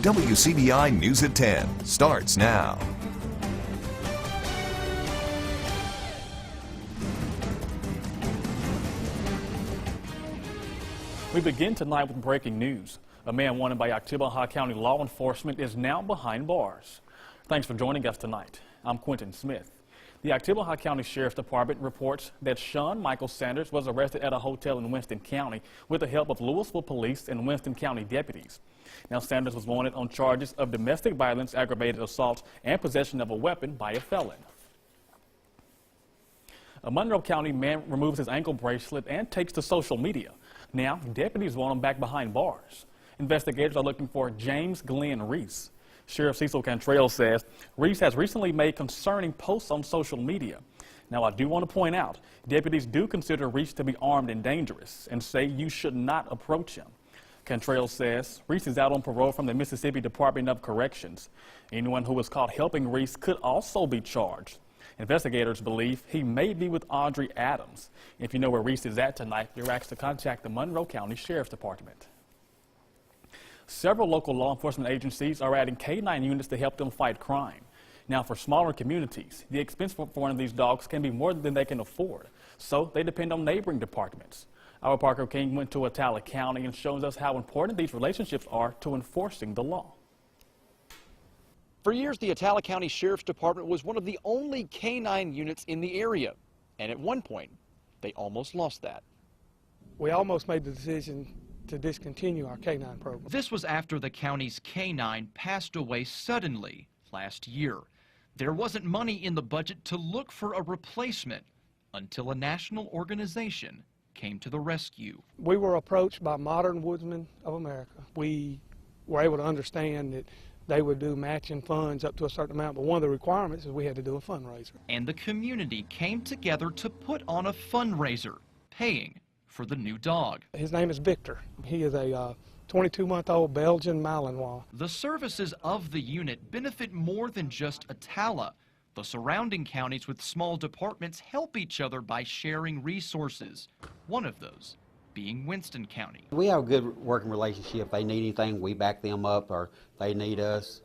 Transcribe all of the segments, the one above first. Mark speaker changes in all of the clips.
Speaker 1: WCBI News at 10 starts now.
Speaker 2: We begin tonight with breaking news. A man wanted by Oktibbeha County law enforcement is now behind bars. Thanks for joining us tonight. I'm Quentin Smith. The Oktibbeha County Sheriff's Department reports that Sean Michael Sanders was arrested at a hotel in Winston County with the help of Louisville police and Winston County deputies. Now, Sanders was wanted on charges of domestic violence, aggravated assault, and possession of a weapon by a felon. A Monroe County man removes his ankle bracelet and takes to social media. Now, deputies want him back behind bars. Investigators are looking for James Glenn Reese. Sheriff Cecil Cantrell says Reese has recently made concerning posts on social media. Now, I do want to point out, deputies do consider Reese to be armed and dangerous and say you should not approach him. Cantrell says Reese is out on parole from the Mississippi Department of Corrections. Anyone who was caught helping Reese could also be charged. Investigators believe he may be with Audrey Adams. If you know where Reese is at tonight, you're asked to contact the Monroe County Sheriff's Department. Several local law enforcement agencies are adding K9 units to help them fight crime. Now, for smaller communities, the expense for one of these dogs can be more than they can afford, so they depend on neighboring departments. Our Parker King went to Atala County and shows us how important these relationships are to enforcing the law.
Speaker 3: For years, the Atala County Sheriff's Department was one of the only K9 units in the area, and at one point, they almost lost that.
Speaker 4: We almost made the decision to discontinue our K9 program.
Speaker 5: This was after the county's K9 passed away suddenly last year. There wasn't money in the budget to look for a replacement until a national organization came to the rescue.
Speaker 4: We were approached by Modern Woodsmen of America. We were able to understand that they would do matching funds up to a certain amount, but one of the requirements is we had to do a fundraiser.
Speaker 5: And the community came together to put on a fundraiser, paying for the new dog.
Speaker 4: His name is Victor. He is a 22-month-old Belgian Malinois.
Speaker 5: The services of the unit benefit more than just Atala. The surrounding counties with small departments help each other by sharing resources. One of those being Winston County.
Speaker 6: We have a good working relationship. If they need anything, we back them up, or if they need us,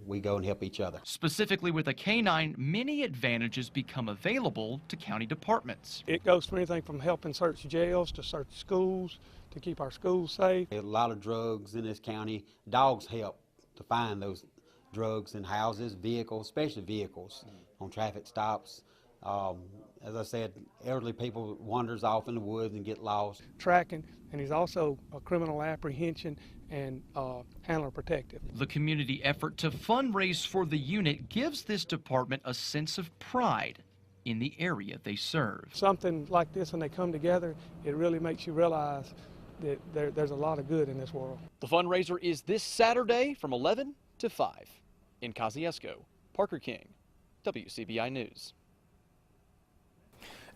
Speaker 6: we go and help each other.
Speaker 5: Specifically with a K9, many advantages become available to county departments.
Speaker 4: It goes for anything from helping search jails to search schools, to keep our schools safe.
Speaker 6: A lot of drugs in this county. Dogs help to find those drugs in houses, vehicles, especially vehicles on traffic stops. As I said, elderly people wanders off in the woods and get lost.
Speaker 4: Tracking, and he's also a criminal apprehension and handler protective.
Speaker 5: The community effort to fundraise for the unit gives this department a sense of pride in the area they serve.
Speaker 4: Something like this, when they come together, it really makes you realize that there's a lot of good in this world.
Speaker 3: The fundraiser is this Saturday from 11 to 5. In Kosciuszko, Parker King, WCBI News.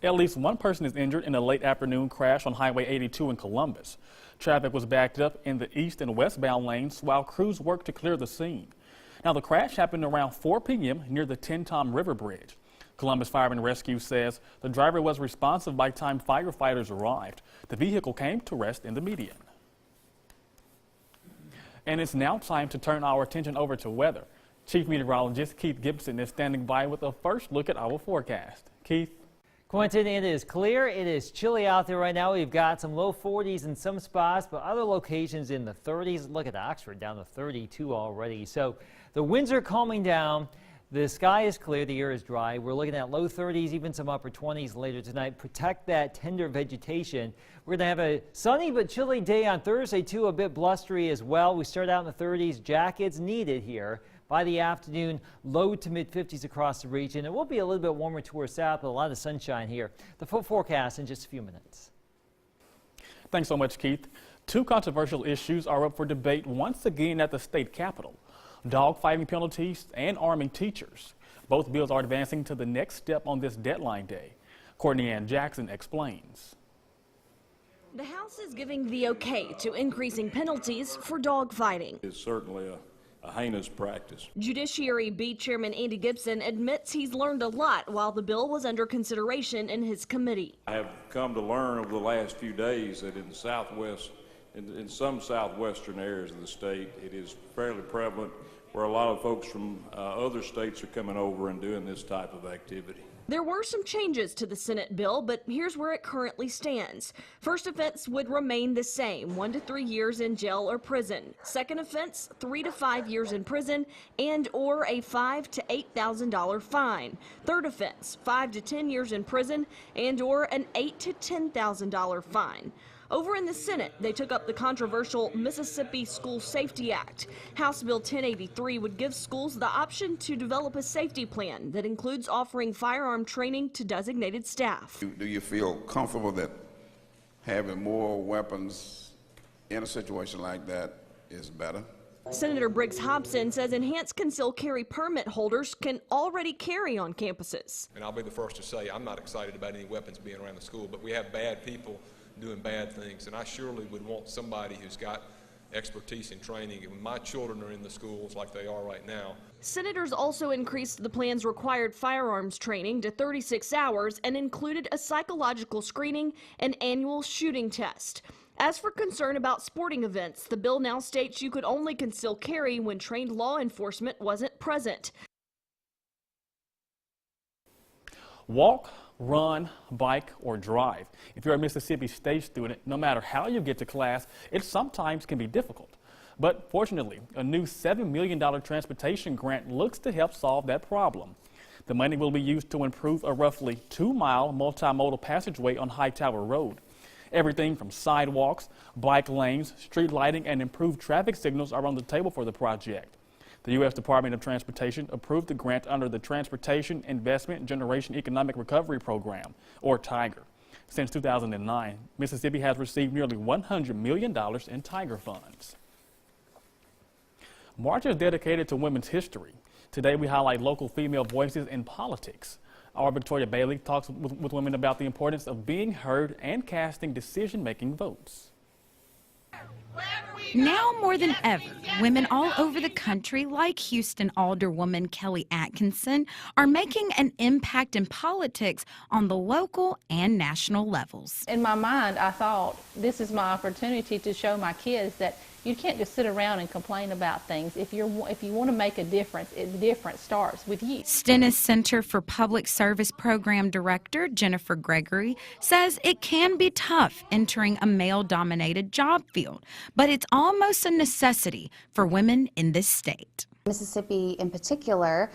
Speaker 2: At least one person is injured in a late afternoon crash on Highway 82 in Columbus. Traffic was backed up in the east and westbound lanes while crews worked to clear the scene. Now, the crash happened around 4 p.m. near the Tenn-Tom River Bridge. Columbus Fire and Rescue says the driver was responsive by the time firefighters arrived. The vehicle came to rest in the median. And it's now time to turn our attention over to weather. Chief Meteorologist Keith Gibson is standing by with a first look at our forecast. Keith?
Speaker 7: Quentin, it is clear. It is chilly out there right now. We've got some low 40s in some spots, but other locations in the 30s. Look at Oxford down to 32 already. So the winds are calming down. The sky is clear. The air is dry. We're looking at low 30s, even some upper 20s later tonight. Protect that tender vegetation. We're going to have a sunny but chilly day on Thursday, too, a bit blustery as well. We start out in the 30s. Jackets needed here. By the afternoon, low to mid 50s across the region. It will be a little bit warmer towards south, but a lot of sunshine here. The full forecast in just a few minutes.
Speaker 2: Thanks so much, Keith. Two controversial issues are up for debate once again at the state capitol: dogfighting penalties and arming teachers. Both bills are advancing to the next step on this deadline day. Courtney Ann Jackson explains.
Speaker 8: The House is giving the okay to increasing penalties for dogfighting.
Speaker 9: It's certainly a heinous practice.
Speaker 8: Judiciary B Chairman Andy Gibson admits he's learned a lot while the bill was under consideration in his committee.
Speaker 9: I have come to learn over the last few days that in the Southwest In some southwestern areas of the state, it is fairly prevalent where a lot of folks from other states are coming over and doing this type of activity.
Speaker 8: There were some changes to the Senate bill, but here's where it currently stands. First offense would remain the same, 1 to 3 years in jail or prison. Second offense, 3 to 5 years in prison and or a $5,000 to $8,000 fine. Third offense, 5 to 10 years in prison and or an $8,000 to $10,000 fine. Over in the Senate, they took up the controversial Mississippi School Safety Act. House Bill 1083 would give schools the option to develop a safety plan that includes offering firearm training to designated staff.
Speaker 10: Do you feel comfortable that having more weapons in a situation like that is better?
Speaker 8: Senator Briggs Hobson says enhanced concealed carry permit holders can already carry on campuses.
Speaker 11: And I'll be the first to say I'm not excited about any weapons being around the school, but we have bad people doing bad things, and I surely would want somebody who's got expertise in training. And when my children are in the schools like they are right now.
Speaker 8: Senators also increased the plan's required firearms training to 36 hours and included a psychological screening and annual shooting test. As for concern about sporting events, the bill now states you could only conceal carry when trained law enforcement wasn't present.
Speaker 2: Walk, run, bike, or drive. If you're a Mississippi State student, no matter how you get to class, it sometimes can be difficult. But fortunately, a new $7 million transportation grant looks to help solve that problem. The money will be used to improve a roughly 2-mile multimodal passageway on Hightower Road. Everything from sidewalks, bike lanes, street lighting, and improved traffic signals are on the table for the project. The U.S. Department of Transportation approved the grant under the Transportation Investment Generation Economic Recovery Program, or TIGER. Since 2009, Mississippi has received nearly $100 million in TIGER funds. March is dedicated to women's history. Today we highlight local female voices in politics. Our Victoria Bailey talks with women about the importance of being heard and casting decision-making votes.
Speaker 12: Now more than ever, women all over the country, like Houston Alderwoman Kelly Atkinson, are making an impact in politics on the local and national levels.
Speaker 13: In my mind, I thought this is my opportunity to show my kids that you can't just sit around and complain about things. If you want to make a difference, the difference starts with you.
Speaker 12: Stennis Center for Public Service Program Director Jennifer Gregory says it can be tough entering a male-dominated job field, but it's almost a necessity for women in this state.
Speaker 14: Mississippi in particular,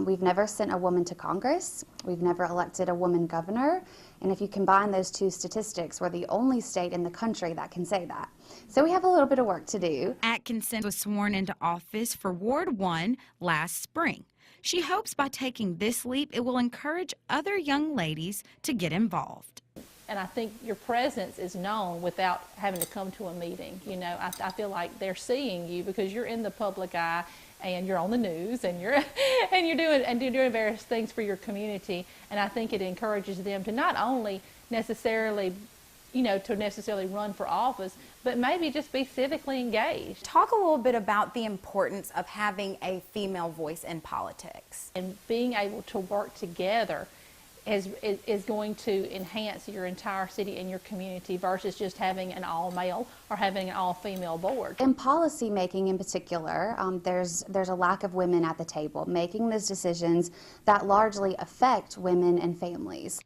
Speaker 14: we've never sent a woman to Congress, we've never elected a woman governor, and if you combine those two statistics, we're the only state in the country that can say that. So we have a little bit of work to do.
Speaker 12: Atkinson was sworn into office for Ward 1 last spring. She hopes by taking this leap, it will encourage other young ladies to get involved.
Speaker 13: And I think your presence is known without having to come to a meeting. You know, I feel like they're seeing you because you're in the public eye and you're on the news and you're doing various things for your community. And I think it encourages them to not only necessarily run for office, but maybe just be civically engaged.
Speaker 15: Talk a little bit about the importance of having a female voice in politics.
Speaker 13: And being able to work together is going to enhance your entire city and your community versus just having an all-male or having an all-female board.
Speaker 14: In policy making in particular, there's a lack of women at the table making those decisions that largely affect women and families.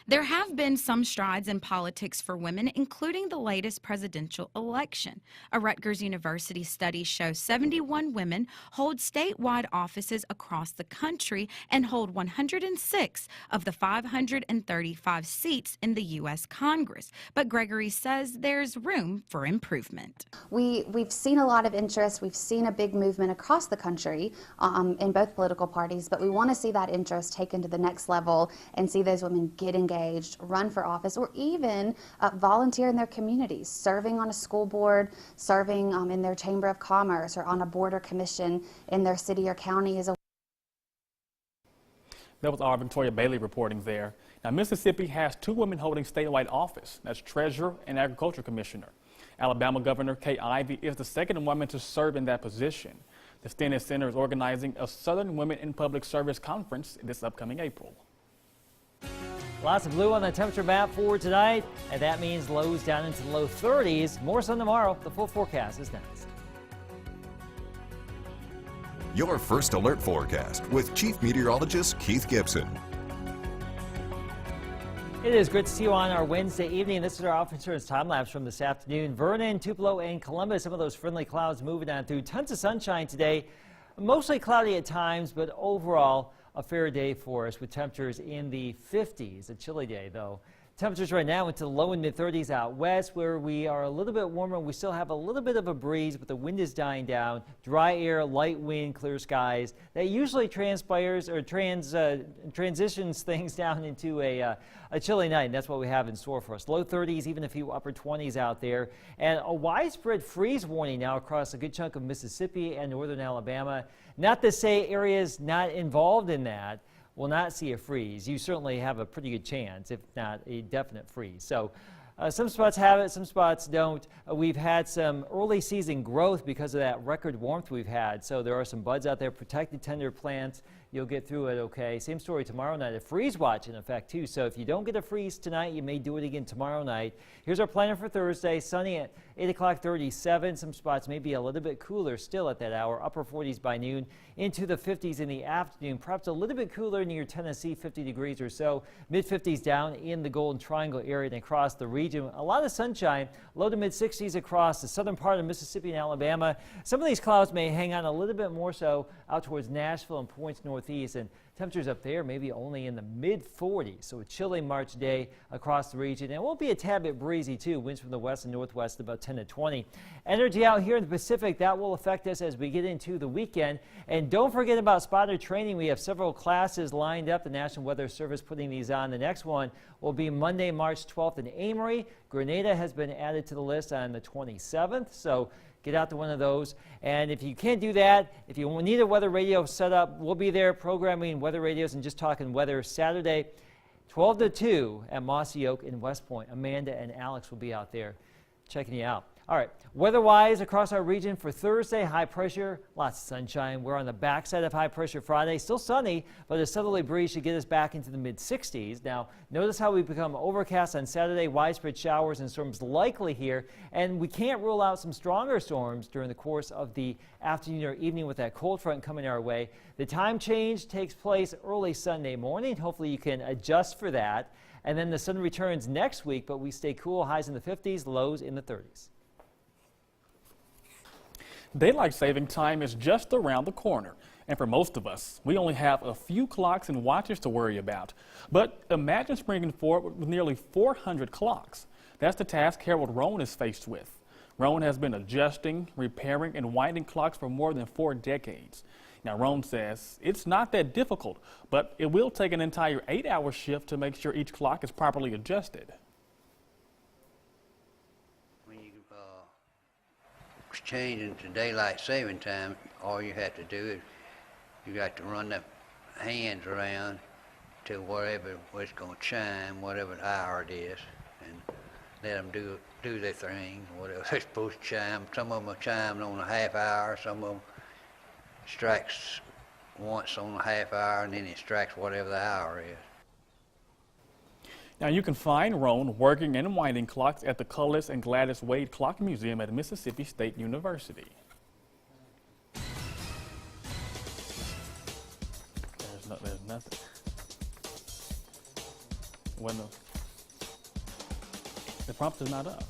Speaker 12: There have been some strides in politics for women, including the latest presidential election. A Rutgers University study shows 71 women hold statewide offices across the country and hold 106 of the 535 seats in the U.S. Congress. But Gregory says there's room for improvement.
Speaker 14: We've seen a lot of interest. We've seen a big movement across the country in both political parties, but we want to see that interest taken to the next level and see those women get engaged, run for office, or even volunteer in their communities, serving on a school board, serving in their chamber of commerce, or on a board or commission in their city or county.
Speaker 2: That was our Victoria Bailey reporting there. Now, Mississippi has 2 women holding statewide office. That's Treasurer and Agriculture Commissioner. Alabama Governor Kay Ivey is the second woman to serve in that position. The Stennis Center is organizing a Southern Women in Public Service Conference this upcoming April.
Speaker 7: Lots of blue on the temperature map for tonight, and that means lows down into the low 30s. More sun tomorrow. The full forecast is next.
Speaker 1: Your first alert forecast with Chief Meteorologist Keith Gibson.
Speaker 7: It is great to see you on our Wednesday evening. This is our Off Insurance time lapse from this afternoon. Vernon, Tupelo, and Columbus, some of those friendly clouds moving on through. Tons of sunshine today. Mostly cloudy at times, but overall a fair day for us with temperatures in the 50s. A chilly day, though. Temperatures right now into the low and mid 30s out west, where we are a little bit warmer. We still have a little bit of a breeze, but the wind is dying down. Dry air, light wind, clear skies. That usually transpires or transitions things down into a chilly night, and that's what we have in store for us. Low 30s, even a few upper 20s out there, and a widespread freeze warning now across a good chunk of Mississippi and northern Alabama. Not to say areas not involved in that will not see a freeze. You certainly have a pretty good chance, if not a definite freeze. So some spots have it, some spots don't. We've had some early season growth because of that record warmth we've had. So there are some buds out there, protected tender plants. You'll get through it okay. Same story tomorrow night. A freeze watch in effect too. So if you don't get a freeze tonight, you may do it again tomorrow night. Here's our planner for Thursday. Sunny at 8 o'clock, 37. Some spots may be a little bit cooler still at that hour. Upper 40s by noon, into the 50s in the afternoon. Perhaps a little bit cooler near Tennessee, 50 degrees or so. Mid 50s down in the Golden Triangle area and across the region. A lot of sunshine. Low to mid 60s across the southern part of Mississippi and Alabama. Some of these clouds may hang on a little bit more so out towards Nashville and points northeast, and temperatures up there maybe only in the mid 40s. So a chilly March day across the region, and it won't be a tad bit breezy too. Winds from the west and northwest about 10 to 20. Energy out here in the Pacific, that will affect us as we get into the weekend. And don't forget about spotter training. We have several classes lined up. The National Weather Service putting these on. The next one will be Monday, March 12th in Amory. Grenada has been added to the list on the 27th. So get out to one of those. And if you can't do that, if you need a weather radio set up, we'll be there programming weather radios and just talking weather Saturday, 12 to 2 at Mossy Oak in West Point. Amanda and Alex will be out there checking you out. All right, weather-wise across our region for Thursday, high pressure, lots of sunshine. We're on the backside of high pressure Friday. Still sunny, but a southerly breeze should get us back into the mid-60s. Now, notice how we become overcast on Saturday, widespread showers and storms likely here, and we can't rule out some stronger storms during the course of the afternoon or evening with that cold front coming our way. The time change takes place early Sunday morning. Hopefully you can adjust for that. And then the sun returns next week, but we stay cool, highs in the 50s, lows in the 30s.
Speaker 2: Daylight saving time is just around the corner, and for most of us, we only have a few clocks and watches to worry about. But imagine springing forward with nearly 400 clocks. That's the task Harold Roan is faced with. Roan has been adjusting, repairing, and winding clocks for more than 4 decades. Now, Roan says it's not that difficult, but it will take an entire 8-hour shift to make sure each clock is properly adjusted.
Speaker 16: Changing to daylight saving time, all you have to do is you got to run the hands around to wherever it's going to chime, whatever the hour it is, and let them do their thing, whatever they're supposed to chime. Some of them are chimed on a half hour, some of them strikes once on a half hour, and then it strikes whatever the hour is.
Speaker 2: Now, you can find Roan working and winding clocks at the Cullis and Gladys Wade Clock Museum at Mississippi State University. There's nothing. When the prompt is not up.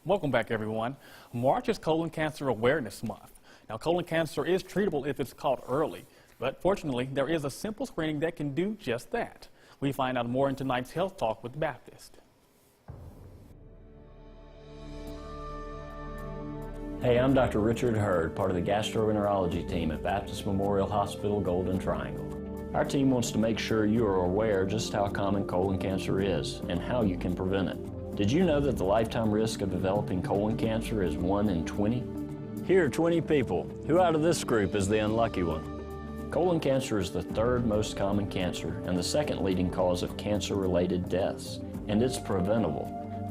Speaker 2: Welcome back, everyone. March is Colon Cancer Awareness Month. Now, colon cancer is treatable if it's caught early, but fortunately, there is a simple screening that can do just that. We find out more in tonight's Health Talk with Baptist.
Speaker 17: Hey, I'm Dr. Richard Hurd, part of the gastroenterology team at Baptist Memorial Hospital, Golden Triangle. Our team wants to make sure you are aware just how common colon cancer is and how you can prevent it. Did you know that the lifetime risk of developing colon cancer is 1 in 20? Here are 20 people. Who out of this group is the unlucky one? Colon cancer is the 3rd most common cancer and the 2nd leading cause of cancer-related deaths, and it's preventable.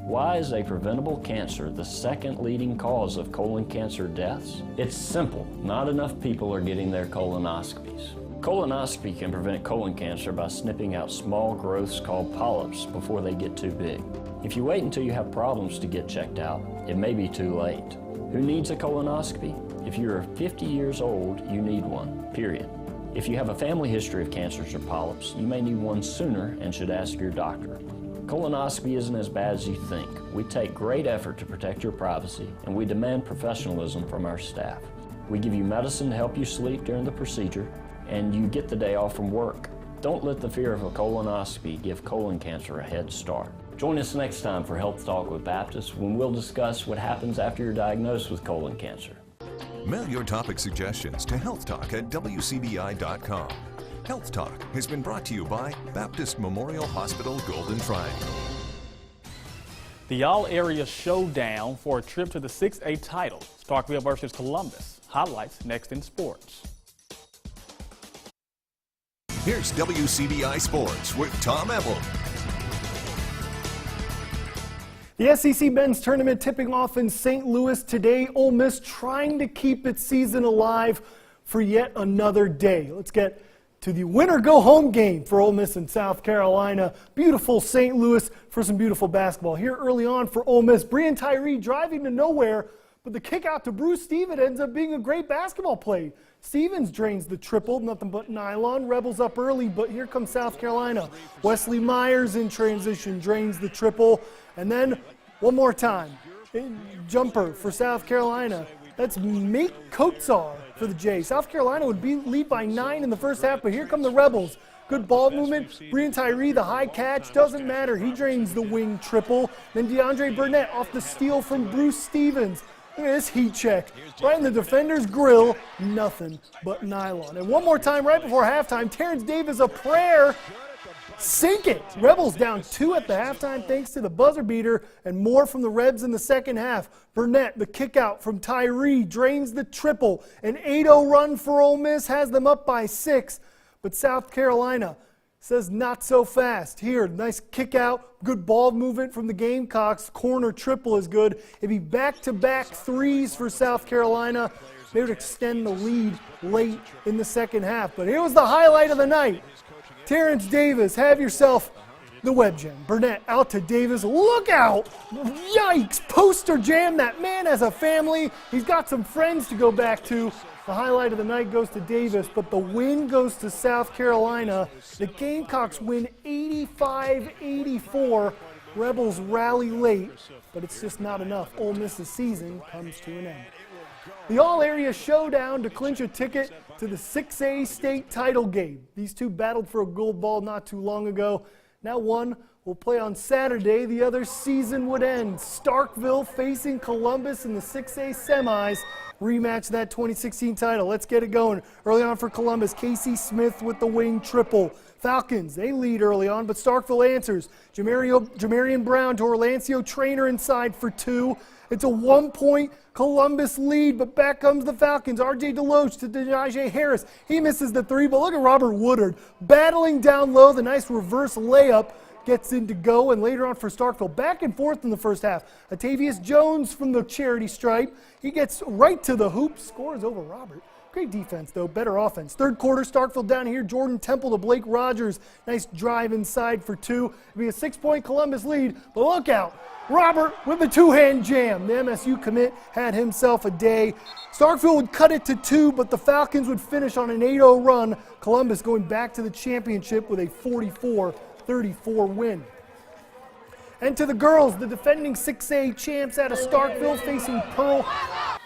Speaker 17: Why is a preventable cancer the second leading cause of colon cancer deaths? It's simple. Not enough people are getting their colonoscopies. Colonoscopy can prevent colon cancer by snipping out small growths called polyps before they get too big. If you wait until you have problems to get checked out, it may be too late. Who needs a colonoscopy? If you're 50 years old, you need one, period. If you have a family history of cancers or polyps, you may need one sooner and should ask your doctor. Colonoscopy isn't as bad as you think. We take great effort to protect your privacy, and we demand professionalism from our staff. We give you medicine to help you sleep during the procedure, and you get the day off from work. Don't let the fear of a colonoscopy give colon cancer a head start. Join us next time for Health Talk with Baptist, when we'll discuss what happens after you're diagnosed with colon cancer.
Speaker 1: Mail your topic suggestions to healthtalk@wcbi.com. Health Talk has been brought to you by Baptist Memorial Hospital Golden Triangle.
Speaker 2: The all-area showdown for a trip to the 6A title. Starkville versus Columbus. Highlights next in sports.
Speaker 1: Here's WCBI Sports with Tom Ebel.
Speaker 18: The SEC men's tournament tipping off in St. Louis today. Ole Miss trying to keep its season alive for yet another day. Let's get to the winner-go-home game for Ole Miss in South Carolina. Beautiful St. Louis for some beautiful basketball. Here early on for Ole Miss, Brian Tyree driving to nowhere, but the kick out to Bruce Stevens ends up being a great basketball play. Stevens drains the triple, nothing but nylon. Rebels up early, but here comes South Carolina. Wesley Myers in transition drains the triple, and then one more time, jumper for South Carolina. That's Mate Kotsar for the Jays. South Carolina would lead by 9 in the first half, but here come the Rebels. Good ball movement. Brian Tyree, the high catch, doesn't matter. He drains the wing triple. Then DeAndre Burnett off the steal from Bruce Stevens. Look at this heat check. Right in the defender's grill, nothing but nylon. And one more time right before halftime, Terrence Davis a prayer. Sink it. Rebels down 2 at the halftime thanks to the buzzer beater, and more from the Rebs in the second half. Burnett, the kick out from Tyree, drains the triple. An 8-0 run for Ole Miss has them up by 6, but South Carolina says not so fast. Here, nice kick out, good ball movement from the Gamecocks. Corner triple is good. It'd be back-to-back threes for South Carolina. They would extend the lead late in the second half. But here was the highlight of the night. Terrence Davis, have yourself the web jam. Burnett out to Davis. Look out! Yikes! Poster jam. That man has a family. He's got some friends to go back to. The highlight of the night goes to Davis, but the win goes to South Carolina. The Gamecocks win 85-84. Rebels rally late, but it's just not enough. Ole Miss's season comes to an end. The all-area showdown to clinch a ticket to the 6A state title game. These two battled for a gold ball not too long ago. Now one will play on Saturday. The other season would end. Starkville facing Columbus in the 6A semis. Rematch that 2016 title. Let's get it going. Early on for Columbus, Casey Smith with the wing triple. Falcons, they lead early on, but Starkville answers. Jamarian Brown to Orlancio Trainer inside for 2. It's a 1-point Columbus lead, but back comes the Falcons. R.J. Deloach to Denaje Harris. He misses the 3, but look at Robert Woodard battling down low. The nice reverse layup gets in to go, and later on for Starkville, back and forth in the first half. Atavius Jones from the charity stripe. He gets right to the hoop, scores over Robert. Great defense, though, better offense. Third quarter, Starkville down here. Jordan Temple to Blake Rogers. Nice drive inside for 2. It'll be a 6-point Columbus lead, but look out. Robert with the two-hand jam. The MSU commit had himself a day. Starkville would cut it to 2, but the Falcons would finish on an 8-0 run. Columbus going back to the championship with a 44-34 win. And to the girls, the defending 6A champs out of Starkville facing Pearl.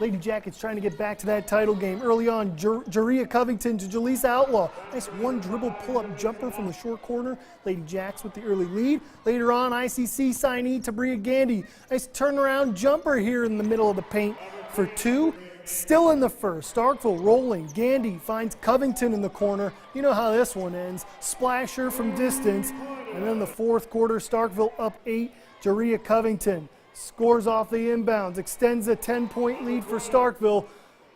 Speaker 18: Lady Jackets trying to get back to that title game. Early on, Jaria Covington to Jaleesa Outlaw. Nice one-dribble pull-up jumper from the short corner. Lady Jacks with the early lead. Later on, ICC signee Tabria Gandy. Nice turnaround jumper here in the middle of the paint for 2. Still in the first, Starkville rolling. Gandy finds Covington in the corner. You know how this one ends. Splasher from distance. And then the fourth quarter, Starkville up 8. Jaria Covington scores off the inbounds, extends a 10-point lead for Starkville.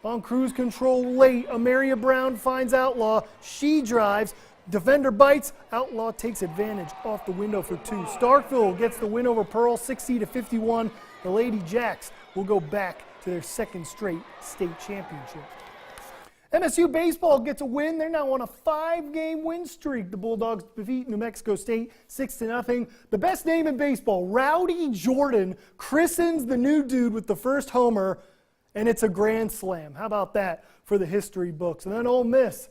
Speaker 18: On cruise control late, Amaria Brown finds Outlaw. She drives, Defender bites, Outlaw takes advantage off the window for 2. Starkville gets the win over Pearl, 60-51. The Lady Jacks will go back to their second straight state championship. MSU baseball gets a win. They're now on a 5-game win streak. The Bulldogs defeat New Mexico State 6-0. The best name in baseball, Rowdy Jordan, christens the new dude with the first homer, and it's a grand slam. How about that for the history books? And then Ole Miss,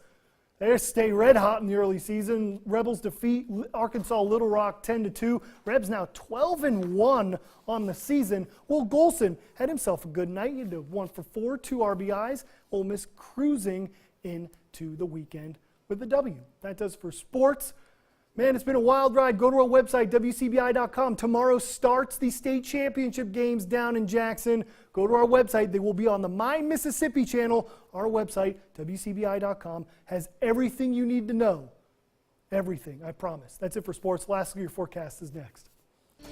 Speaker 18: they stay red hot in the early season. Rebels defeat Arkansas Little Rock 10-2. Rebs now 12-1 on the season. Will Golson had himself a good night. He had 1 for 4, 2 RBIs. Ole Miss cruising into the weekend with a W. That does for sports. Man, it's been a wild ride. Go to our website, WCBI.com. Tomorrow starts the state championship games down in Jackson. Go to our website. They will be on the My Mississippi channel. Our website, WCBI.com, has everything you need to know. Everything, I promise. That's it for sports. Lastly, your forecast is next.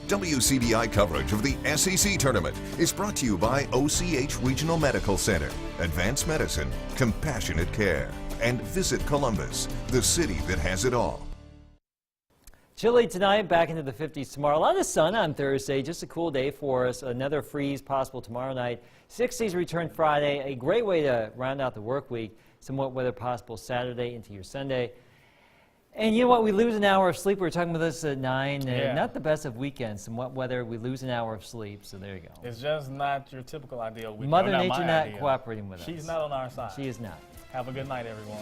Speaker 1: WCBI coverage of the SEC tournament is brought to you by OCH Regional Medical Center, Advanced Medicine, Compassionate Care, and Visit Columbus, the city that has it all.
Speaker 7: Chilly tonight, back into the 50s tomorrow. A lot of sun on Thursday, just a cool day for us. Another freeze possible tomorrow night. 60s return Friday, a great way to round out the work week. Some wet weather possible Saturday into your Sunday. And you know what, we lose an hour of sleep. We were talking about this at 9. Not the best of weekends. Some wet weather, we lose an hour of sleep, so there you go.
Speaker 2: It's just not your typical ideal weekend.
Speaker 7: Mother Nature not cooperating with us.
Speaker 2: She's not on our side.
Speaker 7: She is not.
Speaker 2: Have a good night, everyone.